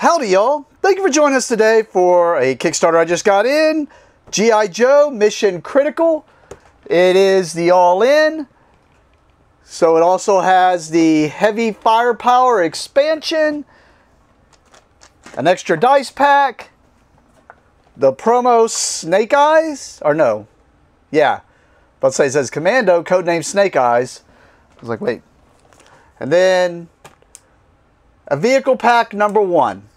Howdy y'all, thank you for joining us today for a Kickstarter I just got in, G.I. Joe Mission Critical. It is the all-in, so it also has the heavy firepower expansion, an extra dice pack, the promo Snake Eyes, or no, yeah, let's say it says Commando, codename Snake Eyes. I was like, wait. And then a vehicle pack number 1.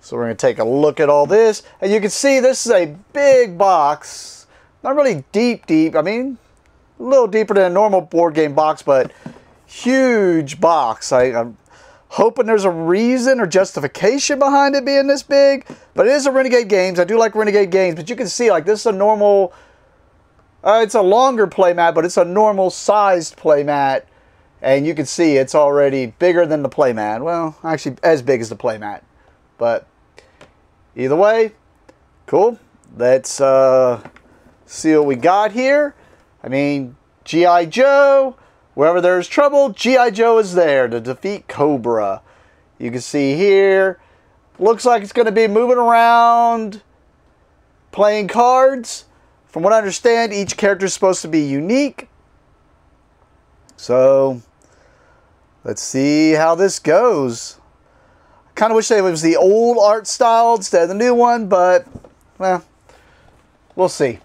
So we're going to take a look at all this. And you can see this is a big box. Not really deep. I mean, a little deeper than a normal board game box, but huge box. I'm hoping there's a reason or justification behind it being this big. But it is a Renegade Games. I do like Renegade Games. But you can see, like, this is a normal... it's a longer playmat, but it's a normal sized playmat. And you can see it's already bigger than the playmat. Well, actually as big as the playmat. But either way, cool. Let's see what we got here. I mean, G.I. Joe, wherever there's trouble, G.I. Joe is there to defeat Cobra. You can see here, looks like it's going to be moving around, playing cards. From what I understand, each character is supposed to be unique. So, let's see how this goes. I kind of wish it was the old art style instead of the new one, but, well, we'll see.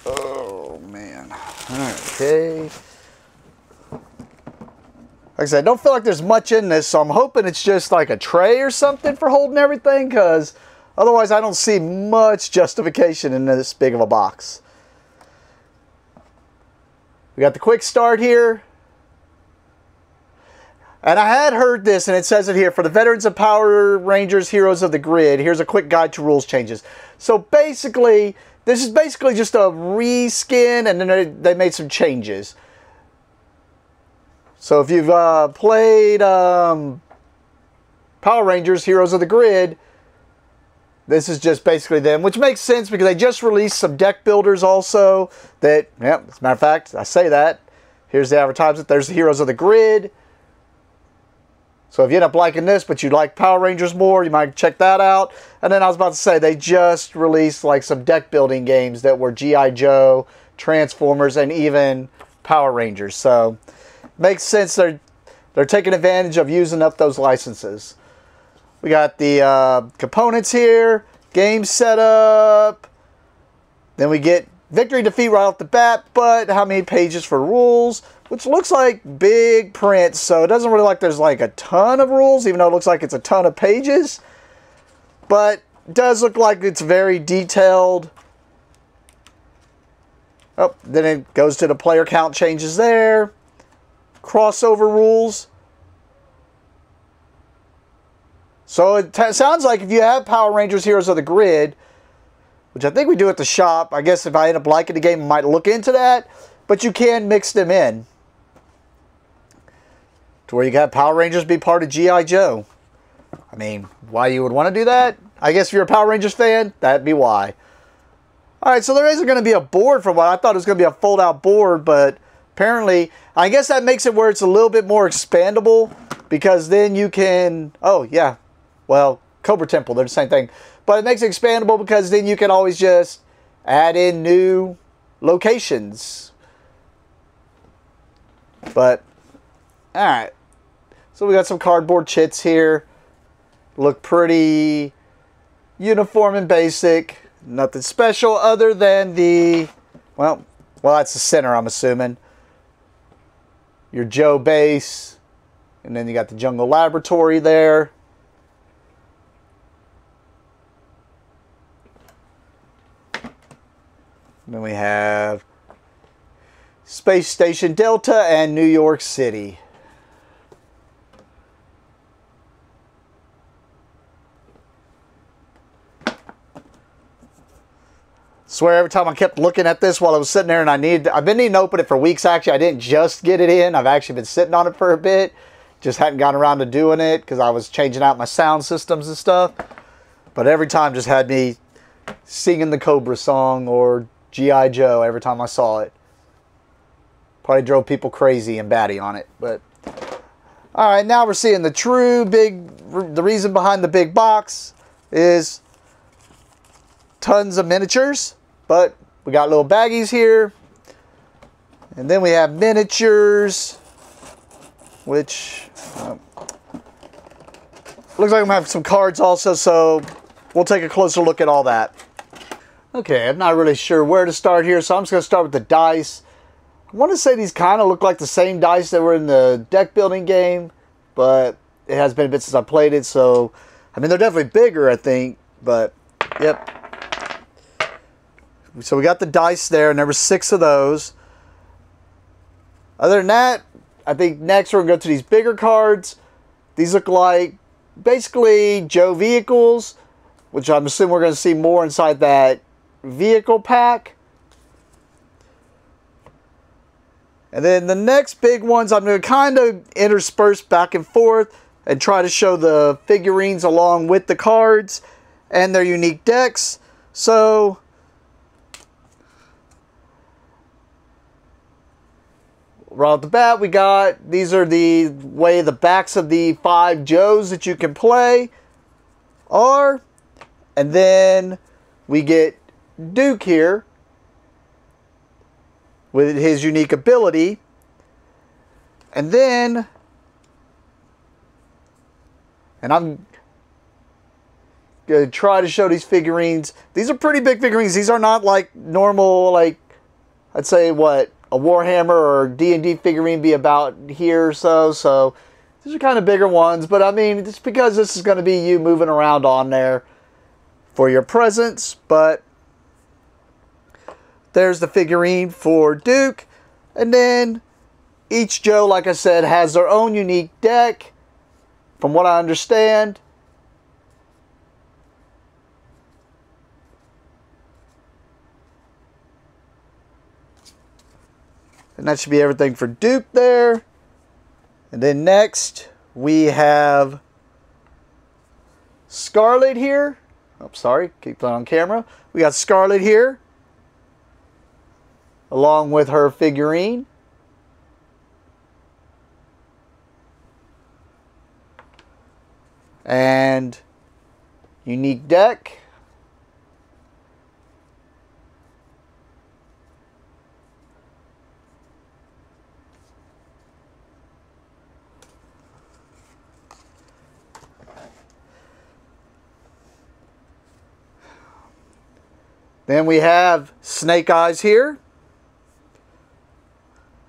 Oh, man. Okay. Like I said, I don't feel like there's much in this, so I'm hoping it's just like a tray or something for holding everything, because otherwise I don't see much justification in this big of a box. We got the quick start here. And I had heard this, and it says it here, for the veterans of Power Rangers Heroes of the Grid, here's a quick guide to rules changes. So basically, this is basically just a reskin, and then they made some changes. So if you've played Power Rangers Heroes of the Grid, this is just basically them, which makes sense because they just released some deck builders also that, yeah, as a matter of fact, I say that. Here's the advertisement. There's the Heroes of the Grid. So if you end up liking this, but you like Power Rangers more, you might check that out. And then I was about to say, they just released like some deck building games that were G.I. Joe, Transformers, and even Power Rangers. So makes sense they're taking advantage of using up those licenses. We got the components here, game setup, then we get victory defeat right off the bat, but how many pages for rules, which looks like big print, so it doesn't really look like there's like a ton of rules, even though it looks like it's a ton of pages, but it does look like it's very detailed. Oh, then it goes to the player count changes there, crossover rules. So it sounds like if you have Power Rangers Heroes of the Grid, which I think we do at the shop, I guess if I end up liking the game, I might look into that, but you can mix them in to where you got Power Rangers be part of G.I. Joe. I mean, why you would want to do that? I guess if you're a Power Rangers fan, that'd be why. Alright, so there isn't going to be a board for what I thought it was going to be a fold-out board, but apparently, I guess that makes it where it's a little bit more expandable, because then you can, oh yeah, well, Cobra Temple, they're the same thing. But it makes it expandable because then you can always just add in new locations. But, alright. So we got some cardboard chits here. Look pretty uniform and basic. Nothing special other than the, well, that's the center, I'm assuming. Your Joe base. And then you got the Jungle Laboratory there. Then we have Space Station Delta and New York City. Swear every time I kept looking at this while I was sitting there, and I've been needing to open it for weeks actually. I didn't just get it in. I've actually been sitting on it for a bit. Just hadn't gotten around to doing it because I was changing out my sound systems and stuff. But every time just had me singing the Cobra song or G.I. Joe every time I saw it. Probably drove people crazy and batty on it. But all right, now we're seeing the true the reason behind the big box is tons of miniatures, but we got little baggies here. And then we have miniatures, which looks like I'm gonna have some cards also, so we'll take a closer look at all that. Okay, I'm not really sure where to start here, so I'm just gonna start with the dice. I want to say these kind of look like the same dice that were in the deck building game, but it has been a bit since I played it, so I mean they're definitely bigger, I think, but yep. So we got the dice there, and there were 6 of those. Other than that, I think next we're going to go to these bigger cards. These look like basically Joe vehicles, which I'm assuming we're going to see more inside that vehicle pack. And then the next big ones I'm going to kind of intersperse back and forth and try to show the figurines along with the cards and their unique decks. So right off the bat, we got, these are the way the backs of the 5 Joes that you can play are. And then we get Duke here with his unique ability. And then, and I'm going to try to show these figurines. These are pretty big figurines. These are not like normal, like, I'd say what a Warhammer or D&D figurine be about here or so. So these are kind of bigger ones. But I mean, it's because this is going to be you moving around on there for your presence. But there's the figurine for Duke. And then each Joe, like I said, has their own unique deck, from what I understand. And that should be everything for Duke there. And then next, we have Scarlet here. Oh, sorry, keep that on camera. We got Scarlet here, along with her figurine. And unique deck. Then we have Snake Eyes here,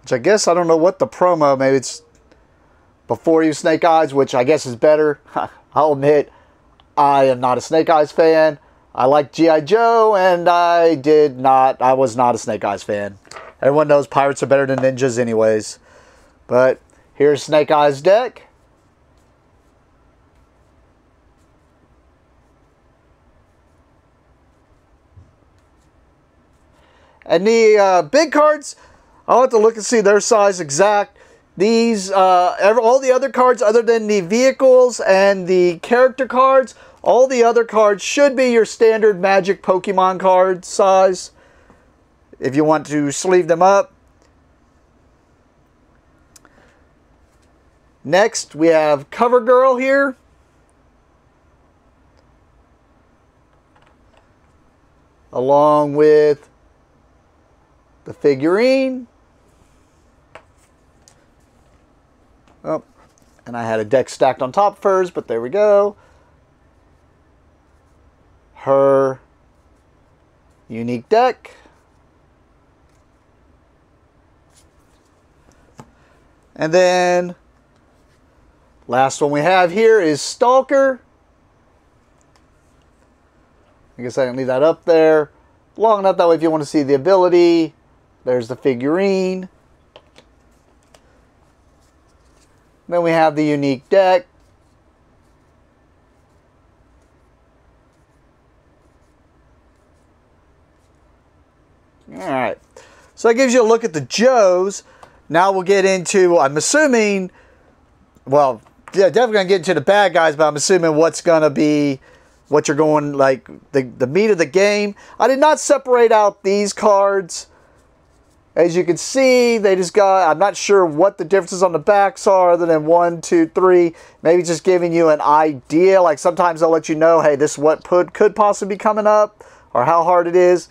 which I guess, I don't know what the promo, maybe it's before you Snake Eyes, which I guess is better. I'll admit, I am not a Snake Eyes fan. I like G.I. Joe, and I was not a Snake Eyes fan. Everyone knows pirates are better than ninjas anyways. But here's Snake Eyes deck. And the big cards, I'll have to look and see their size exact. These, all the other cards other than the vehicles and the character cards, all the other cards should be your standard Magic Pokemon card size, if you want to sleeve them up. Next, we have CoverGirl here. Along with the figurine. Oh, and I had a deck stacked on top first, but there we go. Her unique deck. And then last one we have here is Stalker. I guess I can leave that up there long enough that way if you want to see the ability. There's the figurine. Then we have the unique deck. Alright, so that gives you a look at the Joes. Now we'll get into, I'm assuming, well, yeah, definitely going to get into the bad guys, but I'm assuming what's going to be what you're going, like the meat of the game. I did not separate out these cards. As you can see, they just got, I'm not sure what the differences on the backs are other than 1, 2, 3. Maybe just giving you an idea. Like sometimes they'll let you know, hey, this is what could possibly be coming up or how hard it is.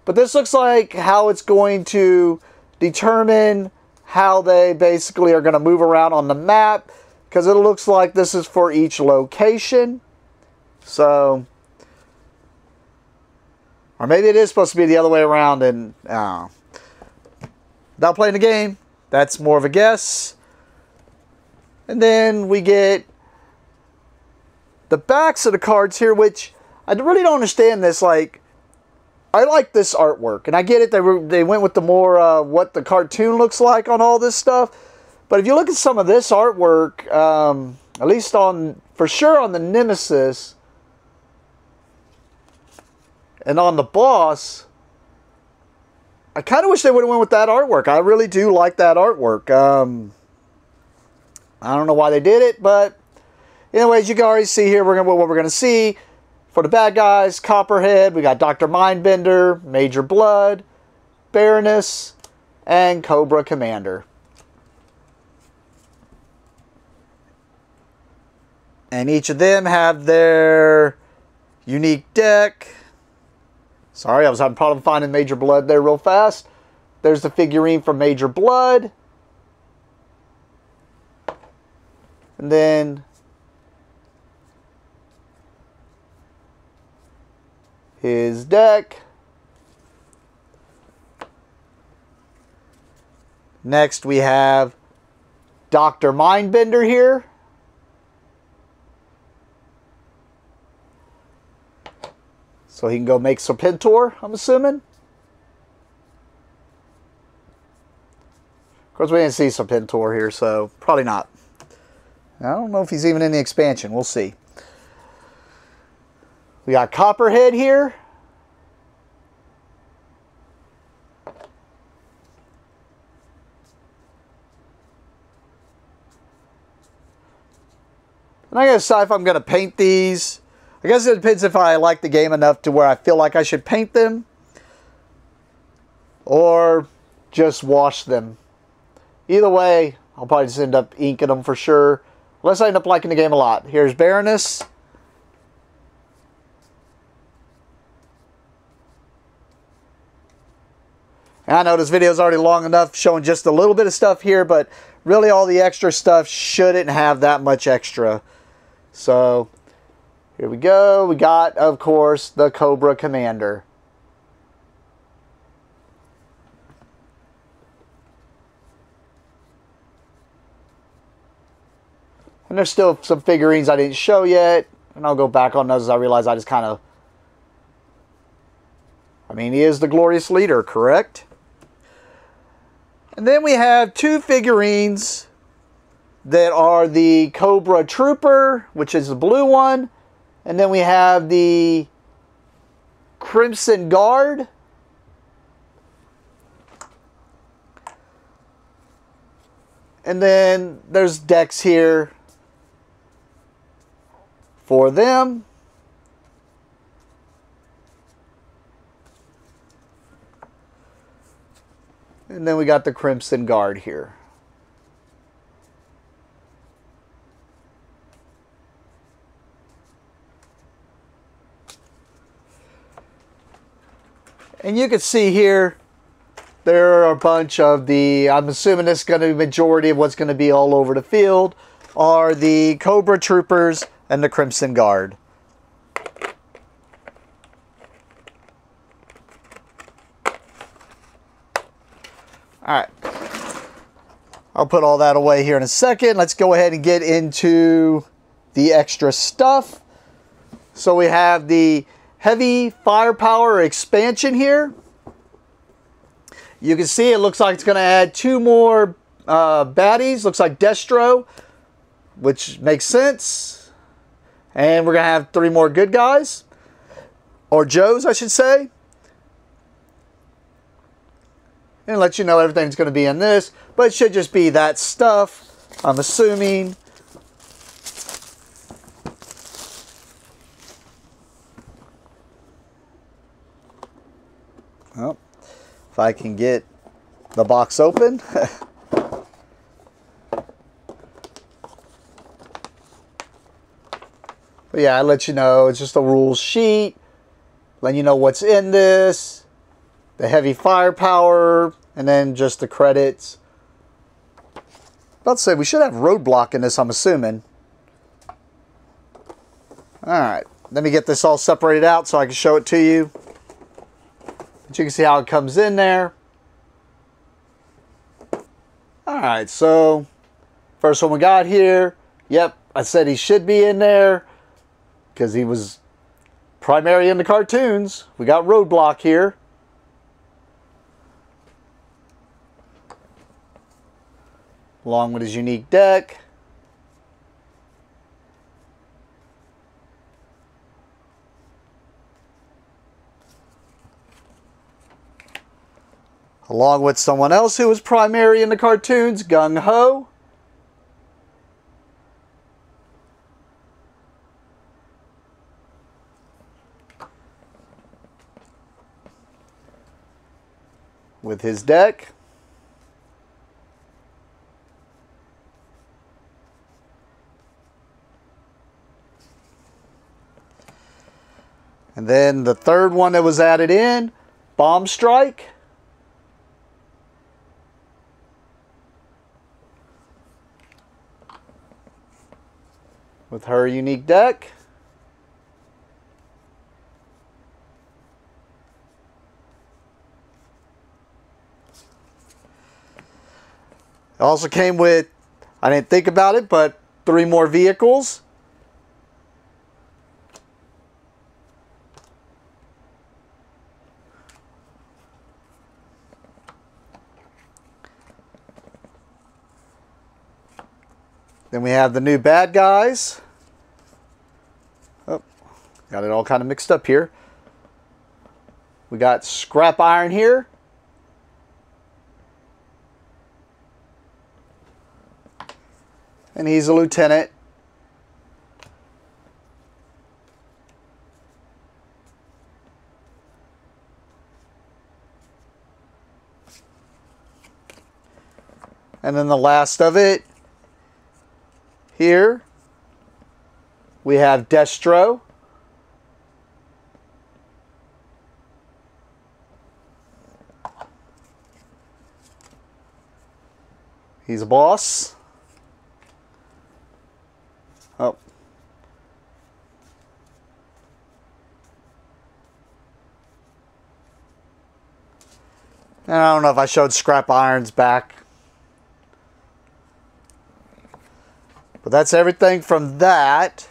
But this looks like how it's going to determine how they basically are going to move around on the map, because it looks like this is for each location. So, or maybe it is supposed to be the other way around, and without playing the game, that's more of a guess. And then we get the backs of the cards here, which I really don't understand this. Like, I like this artwork, and I get it. They went with the more what the cartoon looks like on all this stuff. But if you look at some of this artwork, at least for sure on the Nemesis and on the boss, I kind of wish they would have went with that artwork. I really do like that artwork. I don't know why they did it, but anyways, you can already see here what we're going to see. For the bad guys, Copperhead, we got Dr. Mindbender, Major Blood, Baroness, and Cobra Commander. And each of them have their unique deck. Sorry, I was having a problem finding Major Blood there real fast. There's the figurine from Major Blood. And then his deck. Next we have Dr. Mindbender here. So he can go make Serpentor, I'm assuming. Of course, we didn't see Serpentor here, so probably not. I don't know if he's even in the expansion. We'll see. We got Copperhead here. And I gotta decide if I'm gonna paint these. I guess it depends if I like the game enough to where I feel like I should paint them or just wash them. Either way, I'll probably just end up inking them for sure, unless I end up liking the game a lot. Here's Baroness. And I know this video is already long enough showing just a little bit of stuff here, but really all the extra stuff shouldn't have that much extra. So here we go. We got, of course, the Cobra Commander. And there's still some figurines I didn't show yet. And I'll go back on those as I realize I just kind of... I mean, he is the glorious leader, correct? And then we have two figurines that are the Cobra Trooper, which is the blue one. And then we have the Crimson Guard. And then there's decks here for them. And then we got the Crimson Guard here. And you can see here, there are a bunch of the, I'm assuming this is going to be the majority of what's going to be all over the field, are the Cobra Troopers and the Crimson Guard. Alright. I'll put all that away here in a second. Let's go ahead and get into the extra stuff. So we have the Heavy Firepower expansion here. You can see it looks like it's going to add 2 more baddies. Looks like Destro, which makes sense. And we're going to have 3 more good guys. Or Joes, I should say. And let you know everything's going to be in this. But it should just be that stuff, I'm assuming. If I can get the box open. But yeah, I let you know, it's just a rules sheet, letting you know what's in this, the heavy firepower, and then just the credits. About to say, we should have roadblock in this, I'm assuming. Alright, let me get this all separated out so I can show it to you. But you can see how it comes in there. Alright, so first one we got here. Yep, I said he should be in there because he was primary in the cartoons. We got Roadblock here. Along with his unique deck. Along with someone else who was primary in the cartoons, Gung Ho. With his deck. And then the third one that was added in, Bomb Strike. With her unique deck. It also came with, I didn't think about it, but 3 more vehicles. Then we have the new bad guys. Oh, got it all kind of mixed up here. We got Scrap Iron here. And he's a lieutenant. And then the last of it, here, we have Destro. He's a boss. Oh. And I don't know if I showed Scrap Iron's back. But that's everything from that.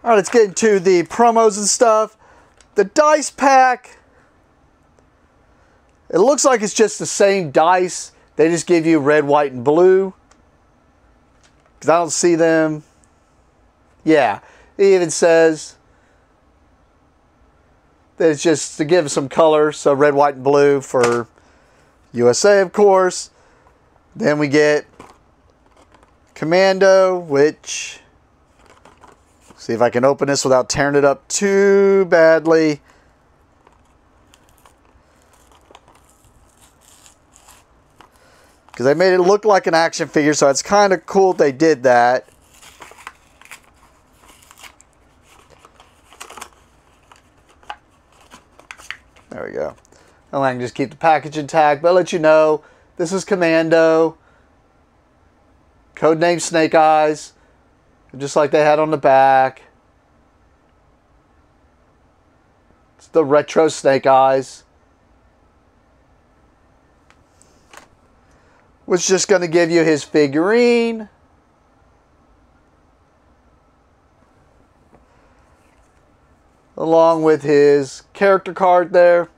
Alright, let's get into the promos and stuff. The dice pack. It looks like it's just the same dice. They just give you red, white, and blue. Because I don't see them. Yeah, it even says that it's just to give some color. So red, white, and blue for USA, of course. Then we get Commando, which, see if I can open this without tearing it up too badly. Because they made it look like an action figure, so it's kind of cool they did that. There we go. And I can just keep the package intact, but I'll let you know, this is Commando. Codename Snake Eyes. Just like they had on the back. It's the retro Snake Eyes. Was just going to give you his figurine. Along with his character card there.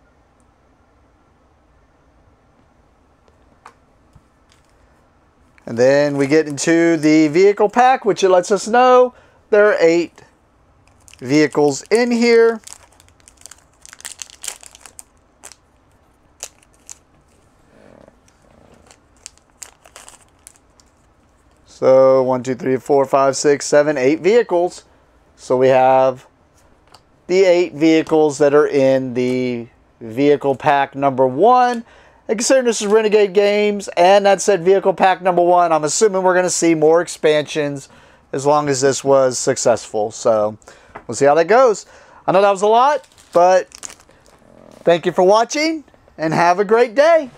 And then we get into the vehicle pack, which it lets us know there are 8 vehicles in here. So 1, 2, 3, 4, 5, 6, 7, 8 vehicles. So we have the 8 vehicles that are in the vehicle pack number 1. And considering this is Renegade Games and that said Vehicle Pack number 1, I'm assuming we're going to see more expansions as long as this was successful. So we'll see how that goes. I know that was a lot, but thank you for watching and have a great day.